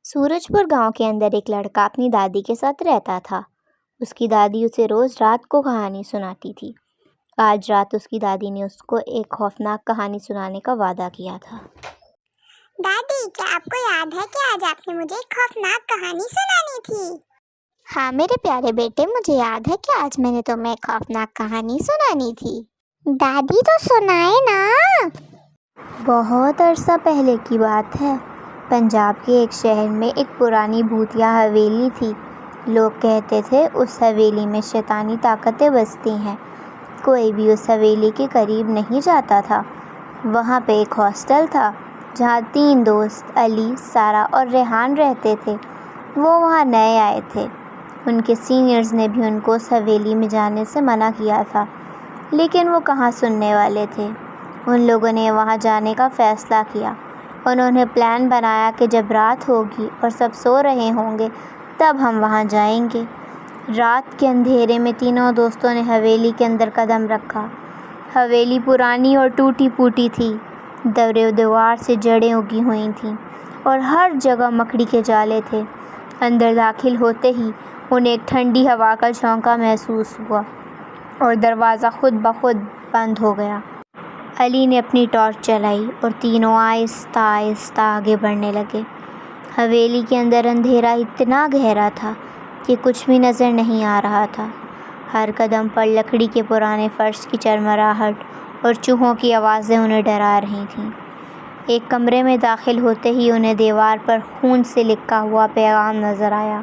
سورج پور گاؤں کے اندر ایک لڑکا اپنی دادی کے ساتھ رہتا تھا۔ اس کی دادی اسے روز رات کو کہانی سناتی تھی۔ آج رات اس کی دادی نے اس کو ایک خوفناک کہانی سنانے کا وعدہ کیا تھا۔ دادی، کیا آپ کو یاد ہے کہ آج آپ نے مجھے ایک خوفناک کہانی سنانی تھی؟ ہاں میرے پیارے بیٹے، مجھے یاد ہے کہ آج میں نے تمہیں ایک خوفناک کہانی سنانی تھی۔ دادی تو سنائے نا۔ بہت عرصہ پہلے کی بات ہے۔ پنجاب کے ایک شہر میں ایک پرانی بھوتیا حویلی تھی۔ لوگ کہتے تھے اس حویلی میں شیطانی طاقتیں بستی ہیں۔ کوئی بھی اس حویلی کے قریب نہیں جاتا تھا۔ وہاں پہ ایک ہاسٹل تھا جہاں 3 دوست علی، سارا اور ریحان رہتے تھے۔ وہ وہاں نئے آئے تھے۔ ان کے سینئرز نے بھی ان کو اس حویلی میں جانے سے منع کیا تھا، لیکن وہ کہاں سننے والے تھے۔ ان لوگوں نے وہاں جانے کا فیصلہ کیا۔ انہوں نے پلان بنایا کہ جب رات ہوگی اور سب سو رہے ہوں گے تب ہم وہاں جائیں گے۔ رات کے اندھیرے میں تینوں دوستوں نے حویلی کے اندر قدم رکھا۔ حویلی پرانی اور ٹوٹی پھوٹی تھی۔ در و دیوار سے جڑیں اگی ہوئی تھیں اور ہر جگہ مکڑی کے جالے تھے۔ اندر داخل ہوتے ہی انہیں ایک ٹھنڈی ہوا کا جھونکا محسوس ہوا اور دروازہ خود بخود بند ہو گیا۔ علی نے اپنی ٹارچ چلائی اور تینوں آہستہ آہستہ آگے بڑھنے لگے۔ حویلی کے اندر اندھیرا اتنا گہرا تھا کہ کچھ بھی نظر نہیں آ رہا تھا۔ ہر قدم پر لکڑی کے پرانے فرش کی چرمراہٹ اور چوہوں کی آوازیں انہیں ڈرا رہی تھیں۔ ایک کمرے میں داخل ہوتے ہی انہیں دیوار پر خون سے لکھا ہوا پیغام نظر آیا: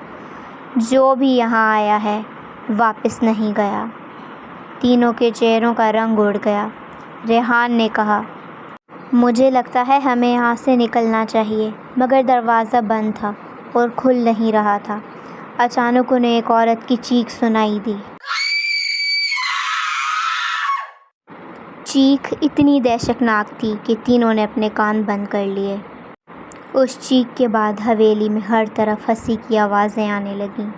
جو بھی یہاں آیا ہے واپس نہیں گیا۔ تینوں کے چہروں کا رنگ اڑ گیا۔ ریحان نے کہا، مجھے لگتا ہے ہمیں یہاں سے نکلنا چاہیے، مگر دروازہ بند تھا اور کھل نہیں رہا تھا۔ اچانک انہیں ایک عورت کی چیخ سنائی دی۔ چیخ اتنی دہشتناک تھی کہ تینوں نے اپنے کان بند کر لیے۔ اس چیخ کے بعد حویلی میں ہر طرف ہنسی کی آوازیں آنے لگیں۔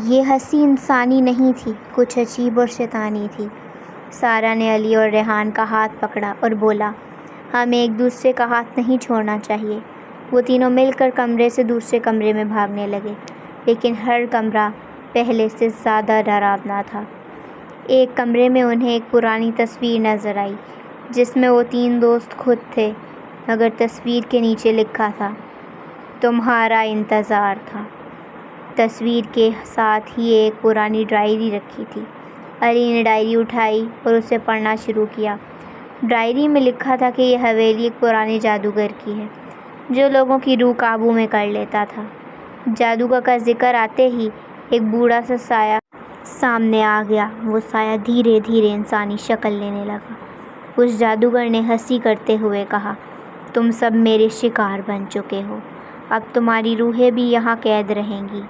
یہ ہنسی انسانی نہیں تھی، کچھ عجیب اور شیطانی تھی۔ سارا نے علی اور ریحان کا ہاتھ پکڑا اور بولا، ہمیں ایک دوسرے کا ہاتھ نہیں چھوڑنا چاہیے۔ وہ تینوں مل کر کمرے سے دوسرے کمرے میں بھاگنے لگے، لیکن ہر کمرہ پہلے سے زیادہ ڈراونا تھا۔ ایک کمرے میں انہیں ایک پرانی تصویر نظر آئی جس میں وہ 3 دوست خود تھے، مگر تصویر کے نیچے لکھا تھا: تمہارا انتظار تھا۔ تصویر کے ساتھ ہی ایک پرانی ڈائری رکھی تھی۔ علی نے ڈائری اٹھائی اور اسے پڑھنا شروع کیا۔ ڈائری میں لکھا تھا کہ یہ حویلی ایک پرانے جادوگر کی ہے جو لوگوں کی روح قابو میں کر لیتا تھا۔ جادوگر کا ذکر آتے ہی ایک بوڑھا سا سایہ سامنے آ گیا۔ وہ سایہ دھیرے دھیرے انسانی شکل لینے لگا۔ اس جادوگر نے ہنسی کرتے ہوئے کہا، تم سب میرے شکار بن چکے ہو، اب تمہاری روحیں بھی یہاں قید رہیں گی۔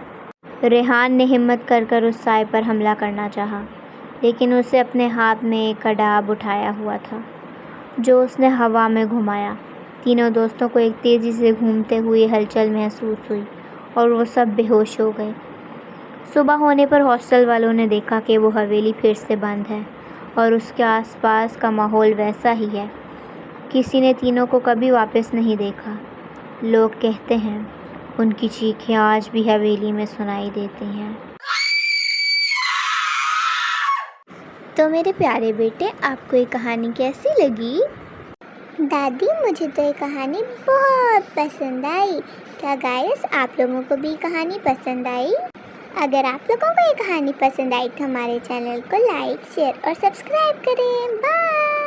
ریحان نے ہمت کر اس سائے پر حملہ کرنا چاہا، لیکن اسے اپنے ہاتھ میں ایک کڑاب اٹھایا ہوا تھا جو اس نے ہوا میں گھمایا۔ تینوں دوستوں کو ایک تیزی سے گھومتے ہوئے ہلچل محسوس ہوئی اور وہ سب بے ہوش ہو گئے۔ صبح ہونے پر ہاسٹل والوں نے دیکھا کہ وہ حویلی پھر سے بند ہے اور اس کے آس پاس کا ماحول ویسا ہی ہے۔ کسی نے تینوں کو کبھی واپس نہیں دیکھا۔ لوگ کہتے ہیں ان کی چیخیں آج بھی حویلی میں سنائی دیتی ہیں۔ تو میرے پیارے بیٹے، آپ کو یہ کہانی کیسی لگی؟ دادی، مجھے تو یہ کہانی بہت پسند آئی۔ کیا گائز آپ لوگوں کو بھی کہانی پسند آئی؟ اگر آپ لوگوں کو یہ کہانی پسند آئی تو ہمارے چینل کو لائک، شیئر اور سبسکرائب کریں۔ بائے۔